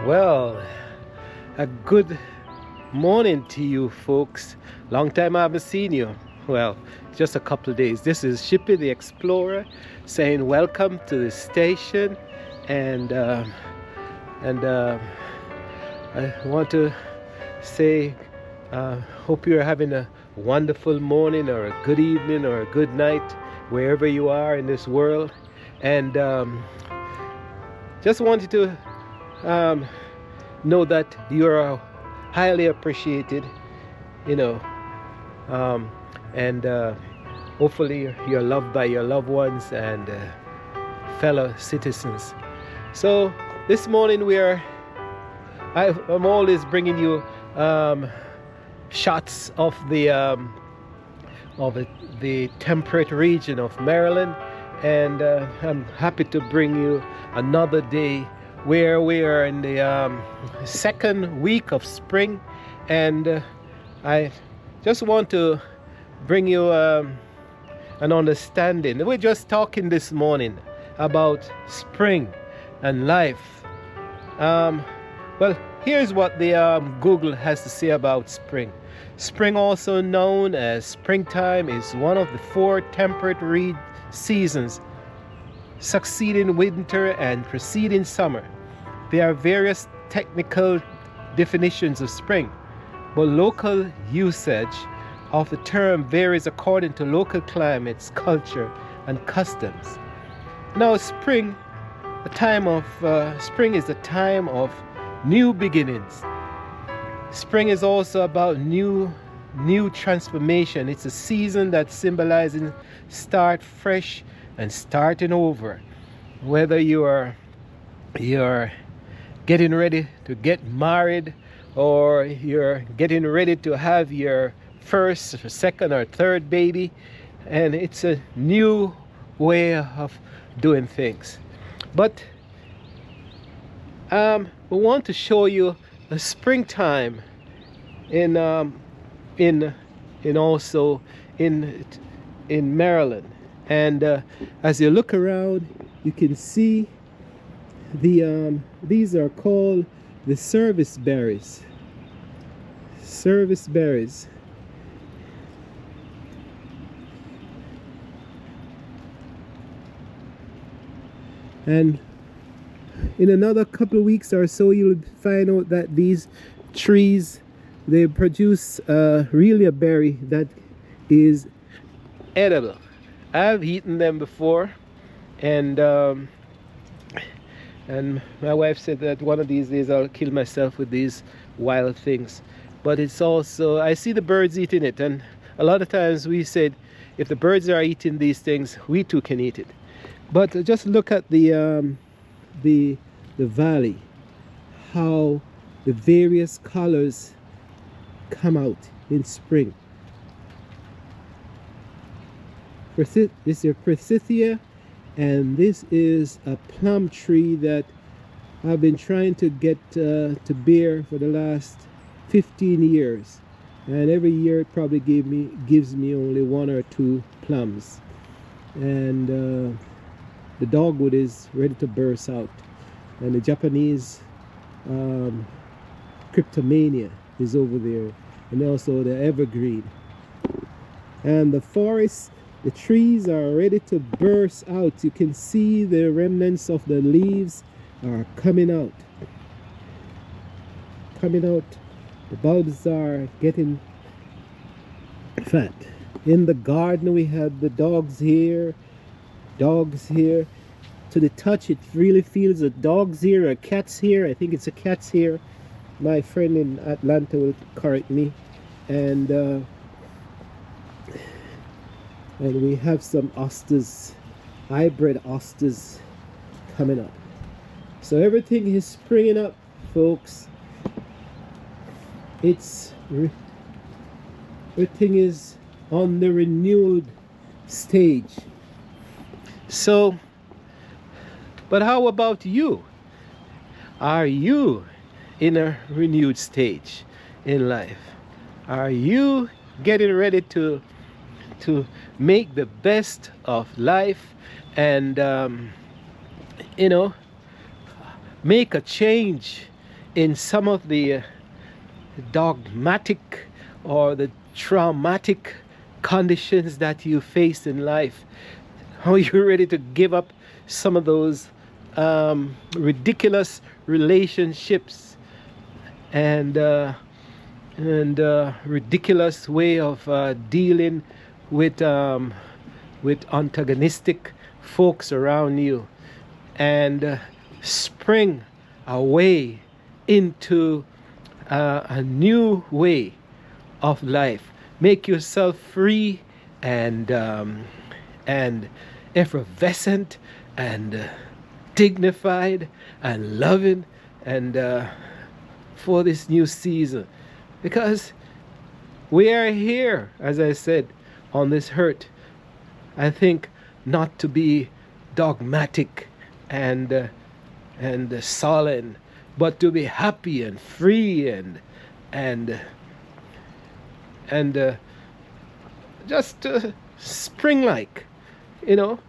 Well, a good morning to you folks. Long time I haven't seen you. Well, just a couple of days. This is Shippy the Explorer saying welcome to the station, and I want to say hope you're having a wonderful morning or a good evening or a good night wherever you are in this world, and just wanted to know that you're highly appreciated, you know, and hopefully you're loved by your loved ones and fellow citizens. So this morning I'm always bringing you shots of the temperate region of Maryland, and I'm happy to bring you another day where we are in the second week of spring, and I just want to bring you an understanding. We're just talking this morning about spring and life. Well, here's what the Google has to say about spring. Spring, also known as springtime, is one of the four temperate seasons succeeding winter and preceding summer. There are various technical definitions of spring, but local usage of the term varies according to local climates, culture, and customs. Now, spring is a time of new beginnings. Spring is also about new transformation. It's a season that symbolizes start fresh and starting over. Whether you're getting ready to get married, or you're getting ready to have your first, second, or third baby, and it's a new way of doing things. But we want to show you the springtime in Maryland, and as you look around, you can see these are called the service berries. Service berries. And in another couple of weeks or so, you'll find out that these trees, they produce really a berry that is edible. I've eaten them before, and my wife said that one of these days I'll kill myself with these wild things. But it's also, I see the birds eating it, and a lot of times we said if the birds are eating these things, we too can eat it. But just look at the valley, how the various colors come out in spring. This is your Forsythia, and this is a plum tree that I've been trying to get to bear for the last 15 years, and every year it probably gives me only one or two plums, and the dogwood is ready to burst out, and the Japanese cryptomania is over there, and also the evergreen, and the forest. The trees are ready to burst out. You can see the remnants of the leaves are coming out. The bulbs are getting fat. In the garden we have the dogs here. To the touch, it really feels a dog's here, a cat's here. I think it's a cat's here. My friend in Atlanta will correct me. And we have some osters, hybrid osters coming up. So everything is springing up, folks. Everything is on the renewed stage. So, but how about you? Are you in a renewed stage in life? Are you getting ready to make the best of life and make a change in some of the dogmatic or the traumatic conditions that you face in life, how you're ready to give up some of those ridiculous relationships and ridiculous way of dealing with antagonistic folks around you, and spring away into a new way of life. Make yourself free and effervescent and dignified and loving and for this new season, because we are here, as I said, on this earth, I think, not to be dogmatic and sullen, but to be happy and free and just spring-like, you know.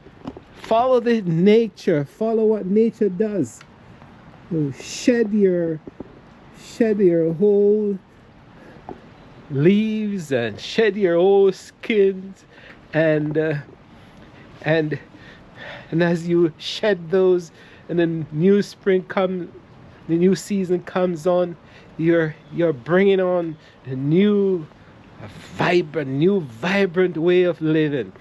Follow the nature. Follow what nature does. So shed your whole leaves and shed your old skins, and as you shed those, and then new spring comes, the new season comes on, you're bringing on a new vibrant way of living.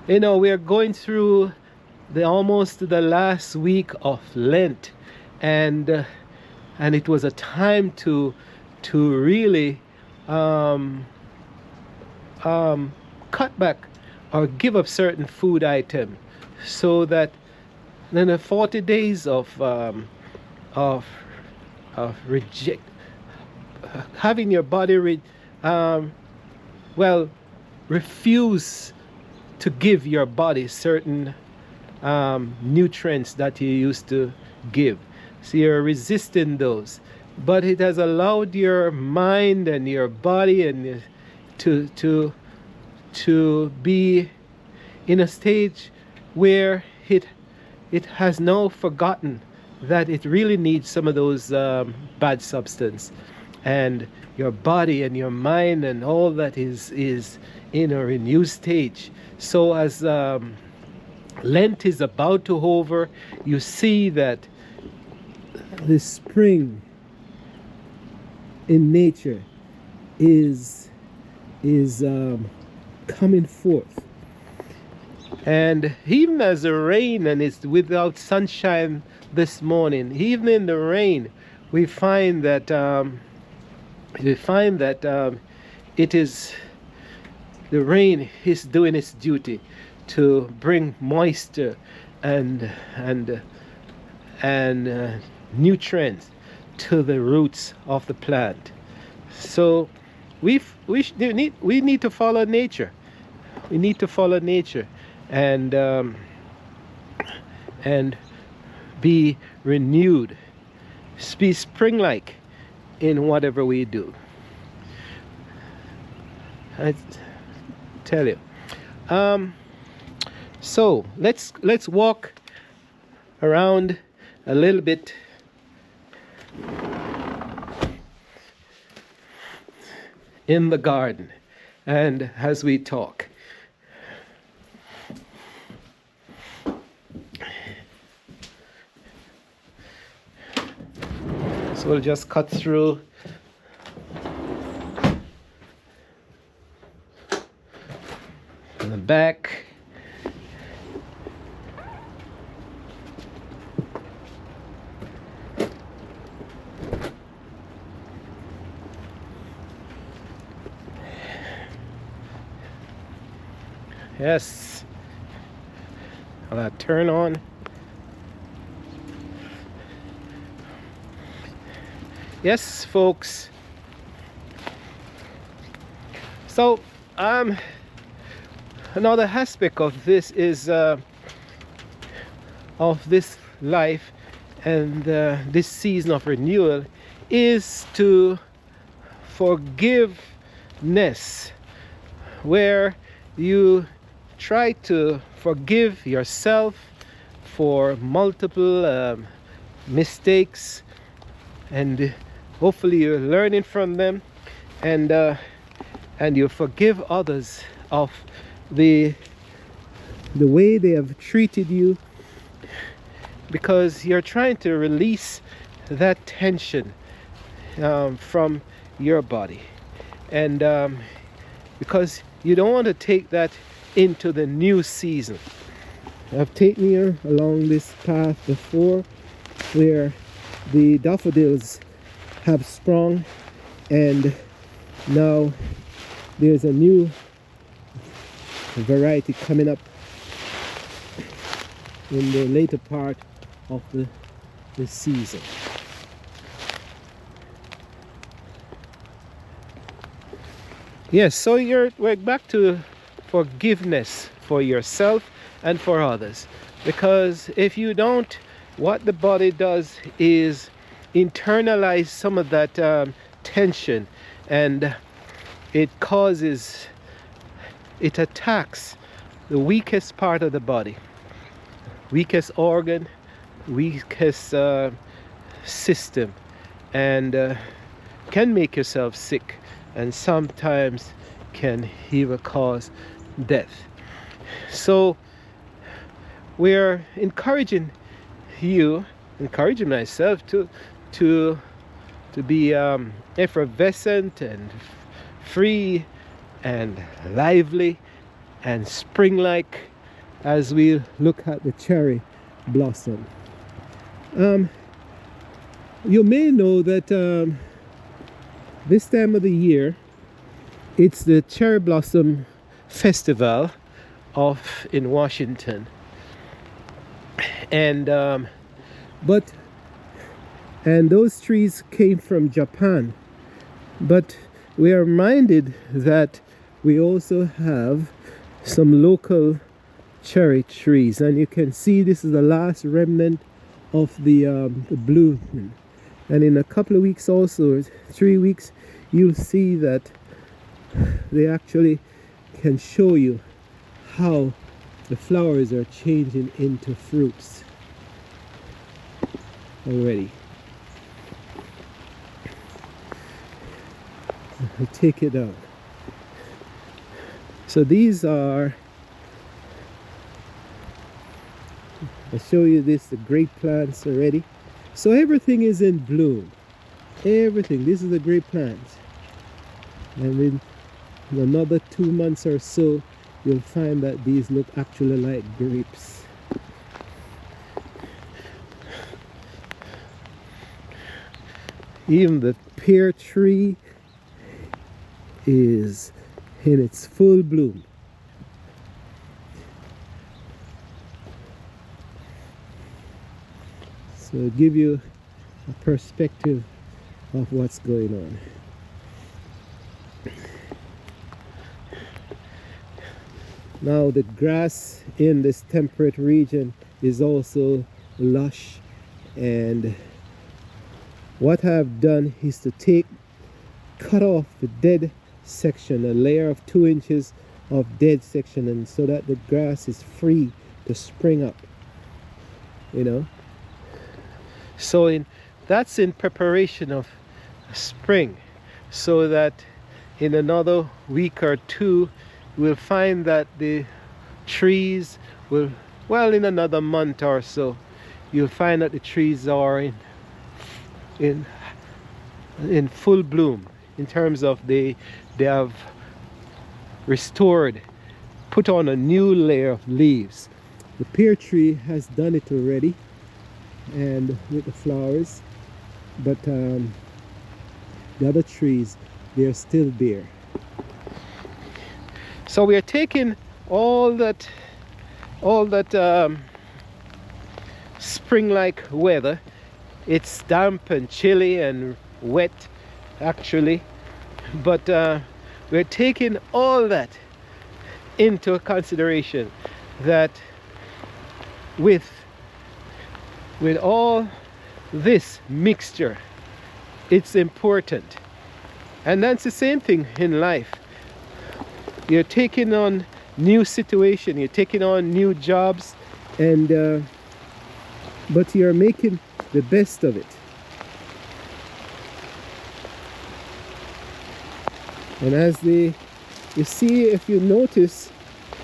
You know, we are going through almost the last week of Lent, and it was a time to really cut back or give up certain food items, so that then the 40 days of reject, having your body refuse to give your body certain nutrients that you used to give. So you're resisting those, but it has allowed your mind and your body and to be in a stage where it has now forgotten that it really needs some of those bad substance, and your body and your mind and all that is in a renewed stage. So as Lent is about to over, you see that the spring in nature is coming forth. And even as the rain, and it's without sunshine this morning, even in the rain, we find that it is, the rain is doing its duty to bring moisture and nutrients to the roots of the plant. So we need to follow nature. We need to follow nature and be renewed, be spring-like in whatever we do. I tell you. So let's walk around a little bit in the garden, and as we talk. So we'll just cut through in the back. Yes. I'll turn on. Yes, folks. So, another aspect of this is of this life and this season of renewal is to forgiveness, where you try to forgive yourself for multiple mistakes, and hopefully you're learning from them, and you forgive others of the way they have treated you, because you're trying to release that tension from your body, and because you don't want to take that into the new season. I've taken you along this path before where the daffodils have sprung, and now there's a new variety coming up in the later part of the season. Yes, so we're back to forgiveness for yourself and for others, because if you don't, what the body does is internalize some of that tension, and it attacks the weakest part of the body, weakest organ, weakest system, and can make yourself sick, and sometimes can even cause death. So we're encouraging myself to be effervescent and free and lively and spring-like as we look at the cherry blossom. You may know that this time of the year it's the cherry blossom festival in Washington, and those trees came from Japan, but we are reminded that we also have some local cherry trees, and you can see this is the last remnant of the bloom, and in a couple of weeks, also 3 weeks, you'll see that they actually can show you how the flowers are changing into fruits already. I'll take it down. So these are, I'll show you this, the grape plants already. So everything is in bloom. Everything. This is the grape plants. And in another 2 months or so, you'll find that these look actually like grapes. Even the pear tree is in its full bloom. So it'll give you a perspective of what's going on. Now the grass in this temperate region is also lush, and what I've done is to cut off the dead section, a layer of 2 inches of dead section, and so that the grass is free to spring up, you know. So that's in preparation of spring, so that in another week or two we'll find that the trees will, well, in another month or so, you'll find that the trees are in full bloom, in terms of they have restored, put on a new layer of leaves. The pear tree has done it already, and with the flowers, but the other trees, they're still bare. So we are taking all that spring-like weather. It's damp and chilly and wet actually, but we're taking all that into consideration, that with all this mixture, it's important. And that's the same thing in life. You're taking on new situation, you're taking on new jobs, and but you're making the best of it. And as you see, if you notice,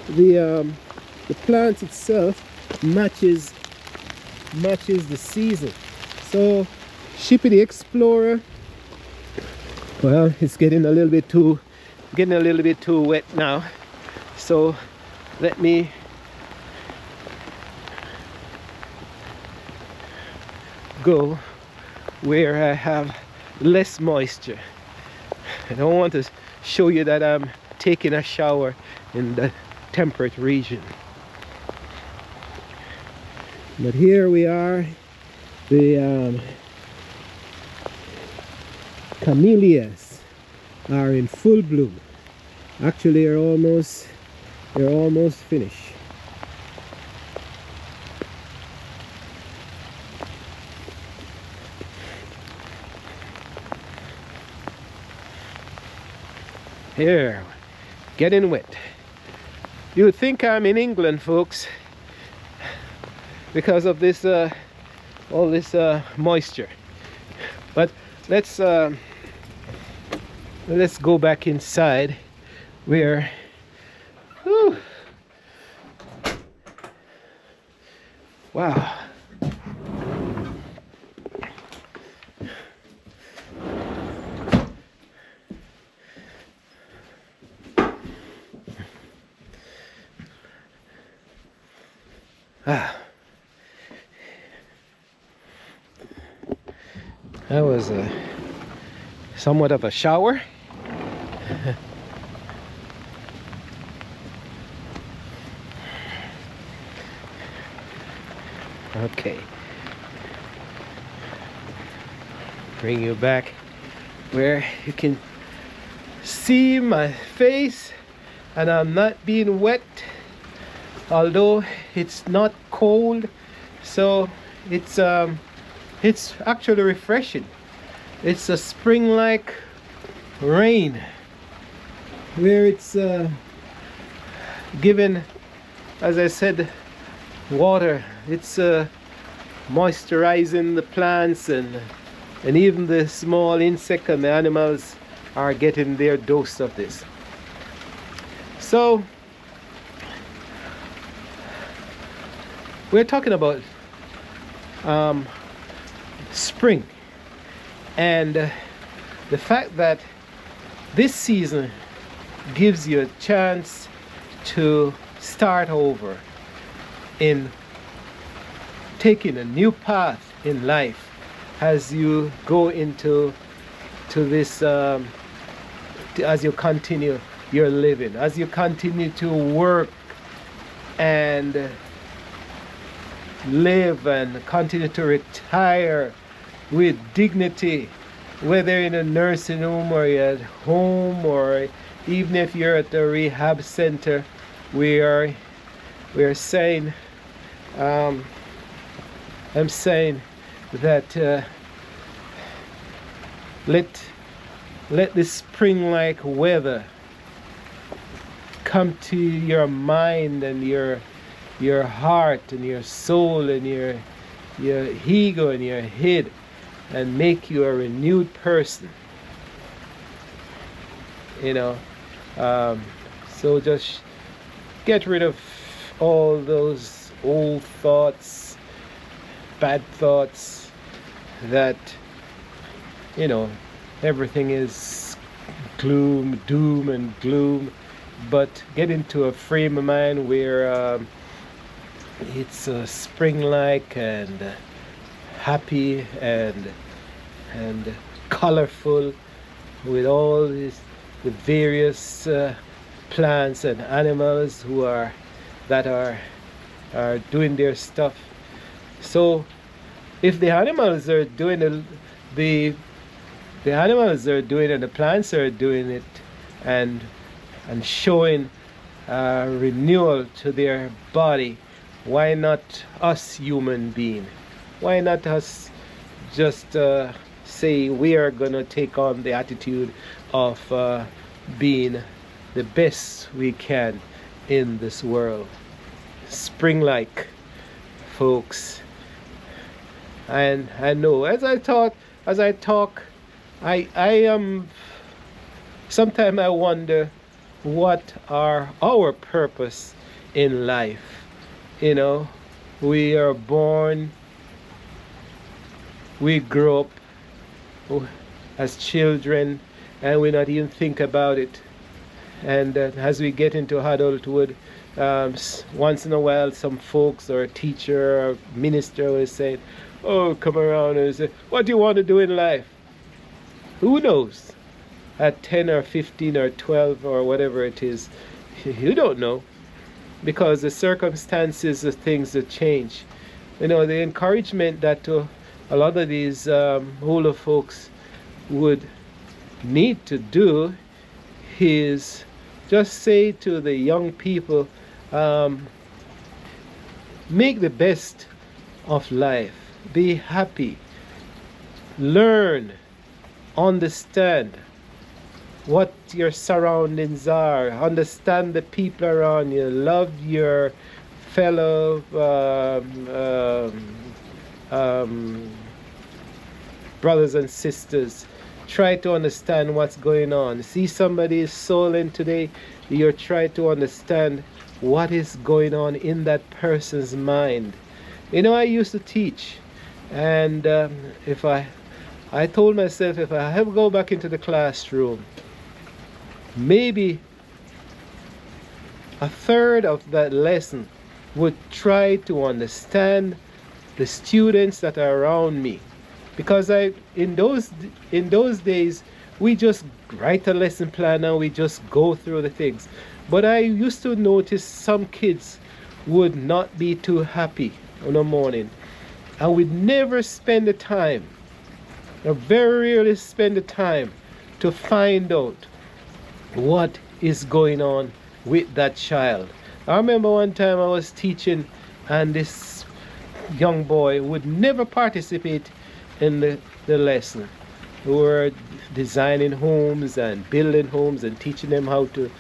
the plant itself matches the season. So Shippy the Explorer, well, it's getting a little bit too wet now. So let me go where I have less moisture. I don't want to show you that I'm taking a shower in the temperate region. But here we are. The camellias are in full bloom. Actually, they're almost finished. Here, getting wet. You would think I'm in England, folks, because of this all this moisture. But let's go back inside where whew, wow. That was somewhat of a shower. Okay. Bring you back where you can see my face and I'm not being wet, although it's not cold, so it's actually refreshing. It's a spring-like rain where it's given, as I said, water. It's moisturizing the plants, and even the small insect and the animals are getting their dose of this. So we're talking about spring, and the fact that this season gives you a chance to start over in taking a new path in life as you go into this as you continue your living, as you continue to work and live and continue to retire with dignity, whether in a nursing home or you're at home, or even if you're at the rehab center. We're saying, I'm saying that let this spring-like weather come to your mind and your heart and your soul and your ego and your head, and make you a renewed person, you know. So just get rid of all those old thoughts, bad thoughts, that, you know, everything is gloom, doom and gloom. But get into a frame of mind where it's spring-like and happy and colorful, with all the various plants and animals that are doing their stuff. So if the animals are doing the animals are doing it, and the plants are doing it, and showing renewal to their body, why not us human being? Why not us just say we are gonna take on the attitude of being the best we can in this world? Spring-like, folks. And I know as I talk, I am sometimes I wonder what are our purpose in life. You know, we are born, we grow up as children, and we not even think about it. And as we get into adulthood, once in a while, some folks or a teacher or minister will say, "Oh, come around and say, what do you want to do in life?" Who knows? At 10 or 15 or 12 or whatever it is, you don't know, because the circumstances, the things that change. You know, the encouragement that a lot of these older folks would need to do is just say to the young people, make the best of life, be happy, learn, understand what your surroundings are, understand the people around you, love your fellow brothers and sisters. Try to understand what's going on. See somebody is sullen today, you're trying to understand what is going on in that person's mind. You know, I used to teach, and if I told myself, if I ever go back into the classroom, maybe a third of that lesson would try to understand the students that are around me. Because in those days, we just write a lesson plan and we just go through the things. But I used to notice some kids would not be too happy in the morning, and we'd never spend the time, or very rarely spend the time, to find out what is going on with that child. I remember one time I was teaching, and this young boy would never participate in the lesson. We were designing homes and building homes and teaching them how to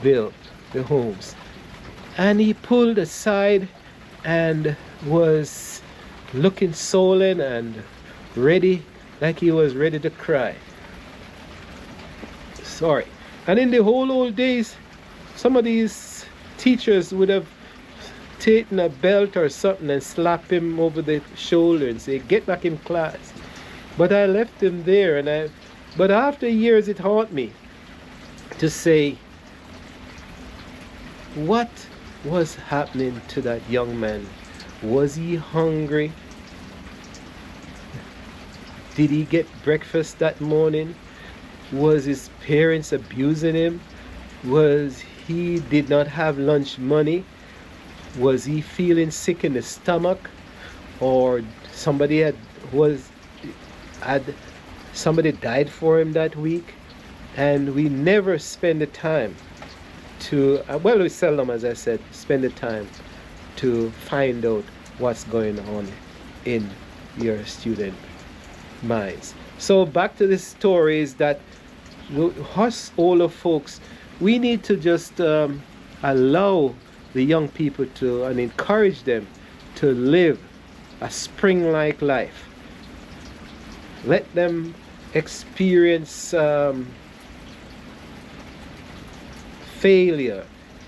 build the homes. And he pulled aside and was looking sullen and ready, like he was ready to cry. Sorry. And in the whole old days, some of these teachers would have taken a belt or something and slap him over the shoulder and say, "Get back in class." But I left him there, but after years it haunted me to say, what was happening to that young man? Was he hungry? Did he get breakfast that morning? Was his parents abusing him? Was he did not have lunch money? Was he feeling sick in the stomach? Or somebody somebody died for him that week? And we never spend the time to, well, we seldom, as I said, spend the time to find out what's going on in your student minds. So back to the stories that us older folks, we need to just allow the young people to, and encourage them to live a spring-like life. Let them experience failure,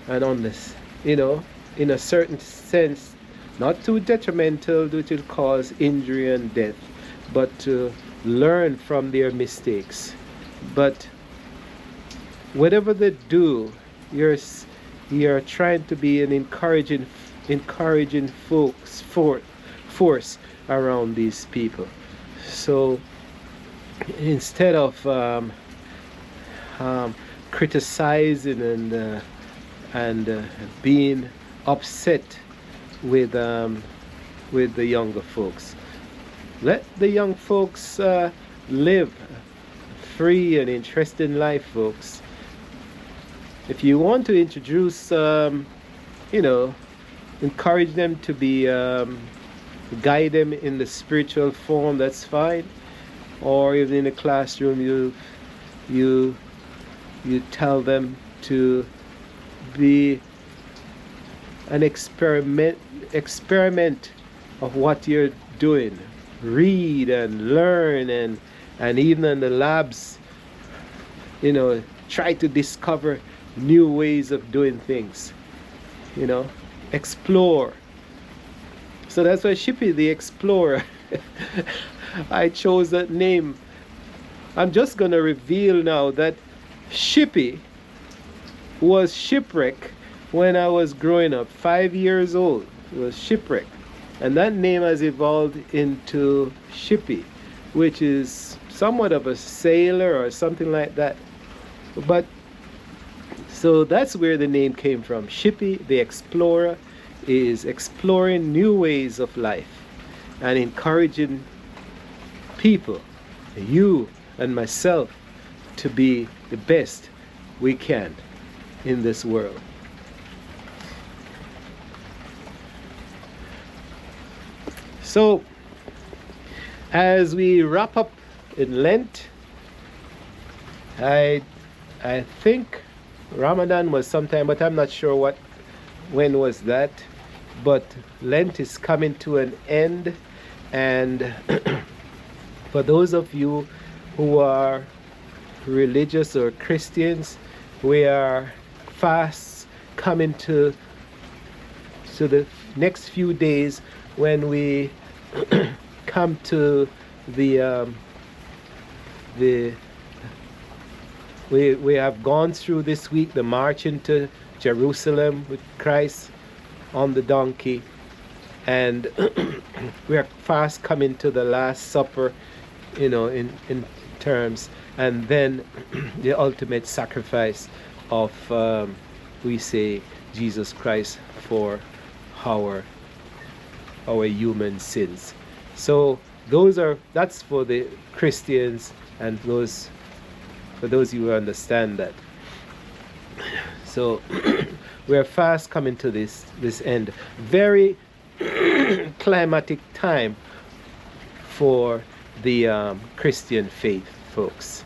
and on this, you know, in a certain sense, not too detrimental, which will cause injury and death, but to learn from their mistakes. But whatever they do, you're trying to be an encouraging force around these people. So instead of criticizing and being upset with the younger folks, let the young folks live free and interesting life, folks. If you want to introduce, you know, encourage them to be, guide them in the spiritual form, that's fine. Or even in the classroom, you tell them to be an experiment of what you're doing. Read and learn, and even in the labs, try to discover new ways of doing things, explore. So that's why Shippy the Explorer, I chose that name. I'm just going to reveal now that Shippy was shipwreck when I was growing up, 5 years old. It was shipwreck. And that name has evolved into Shippy, which is somewhat of a sailor or something like that. But so that's where the name came from. Shippy the Explorer is exploring new ways of life and encouraging people, you and myself, to be the best we can in this world. So as we wrap up in Lent, I think Ramadan was sometime, but I'm not sure when was that. But Lent is coming to an end, and for those of you who are religious or Christians, we are fast coming to the next few days when we come to we have gone through this week the march into Jerusalem with Christ on the donkey, and we are fast coming to the Last Supper, in terms, and then the ultimate sacrifice of we say Jesus Christ for our human sins. So that's for the Christians, and for those who understand that. So we are fast coming to this end. Very climatic time for the Christian faith, folks.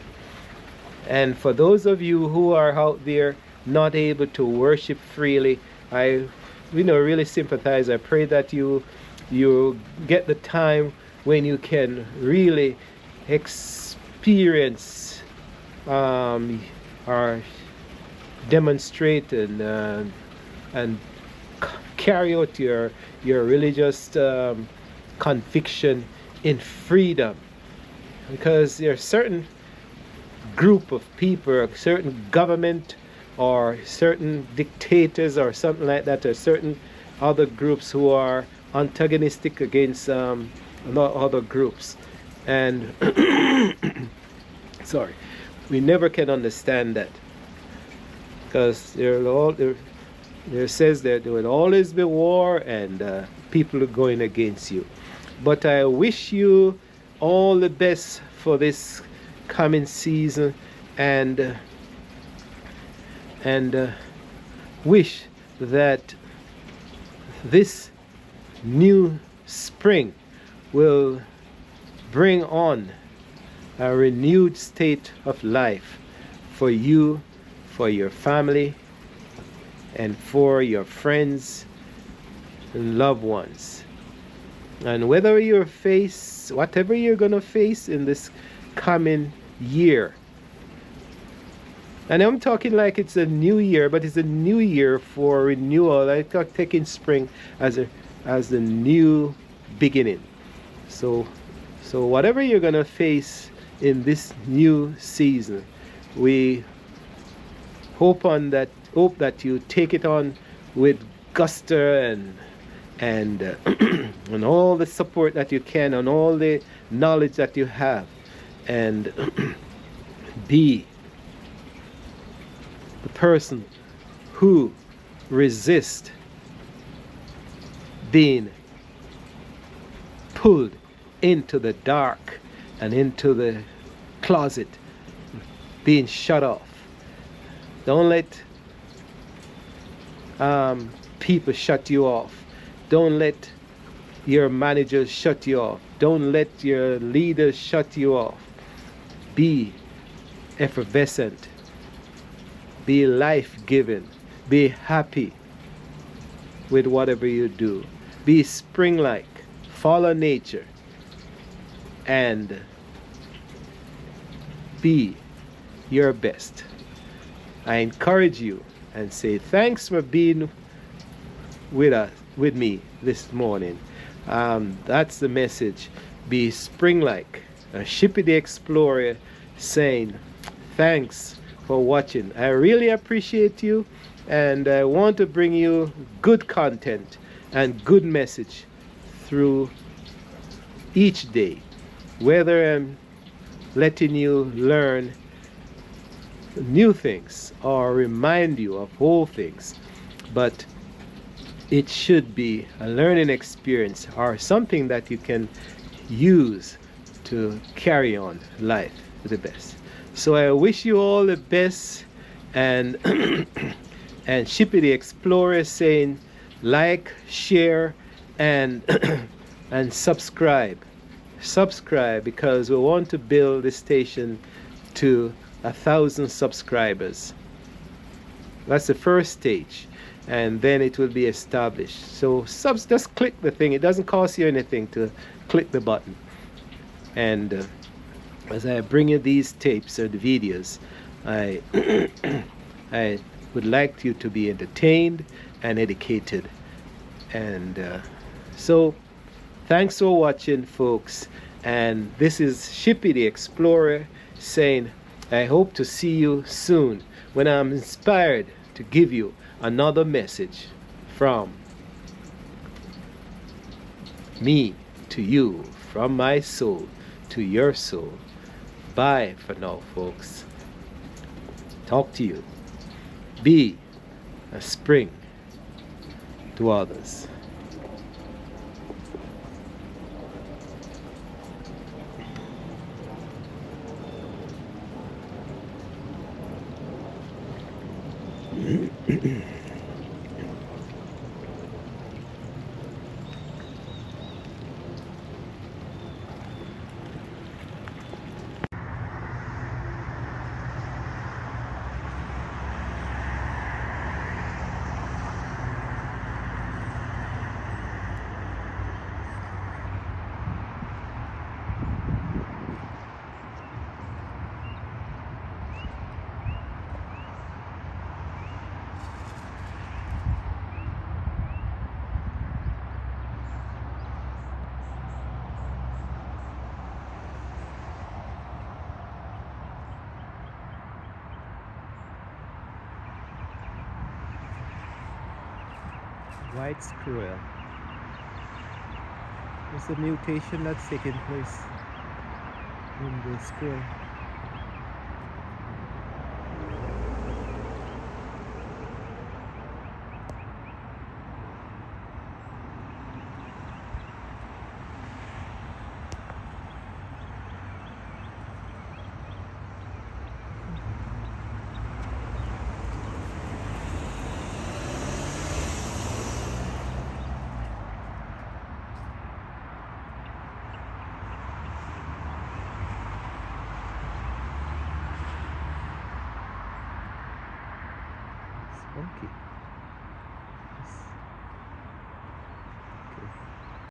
And for those of you who are out there not able to worship freely, I really sympathize. I pray that you get the time when you can really experience or demonstrate and carry out your religious conviction in freedom, because there are certain group of people, a certain government or certain dictators or something like that, or certain other groups who are antagonistic against other groups, and sorry, we never can understand that, because there says that there will always be war and people are going against you. But I wish you all the best for this coming season, and wish that this new spring will bring on a renewed state of life for you, for your family, and for your friends and loved ones. And whatever you're going to face in this coming year, and I'm talking like it's a new year, but it's a new year for renewal. I thought taking spring as a new beginning. So whatever you're going to face in this new season, we hope that you take it on with gusto and and all the support that you can, and all the knowledge that you have, and be the person who resists being pulled into the dark and into the closet, being shut off. Don't let people shut you off. Don't let your managers shut you off. Don't let your leaders shut you off. Be effervescent. Be life-giving. Be happy with whatever you do. Be spring-like. Follow nature. And be your best. I encourage you and say thanks for being with me this morning. That's the message. Be Springlike, a Shippy the Explorer, saying thanks for watching. I really appreciate you, and I want to bring you good content and good message through each day, whether I'm letting you learn new things or remind you of old things, but it should be a learning experience or something that you can use to carry on life the best. So I wish you all the best, and and Shippy the Explorer saying like, share, and and subscribe because we want to build the station to 1,000 subscribers. That's the first stage, and then it will be established. So just click the thing. It doesn't cost you anything to click the button. And as I bring you these tapes or the videos, I I would like you to be entertained and educated. And so thanks for watching, folks. And this is Shippy the Explorer saying I hope to see you soon when I'm inspired to give you another message from me to you, from my soul to your soul. Bye for now, folks. Talk to you. Be a spring to others. White squirrel. There's a mutation that's taking place in the squirrel. Spunky.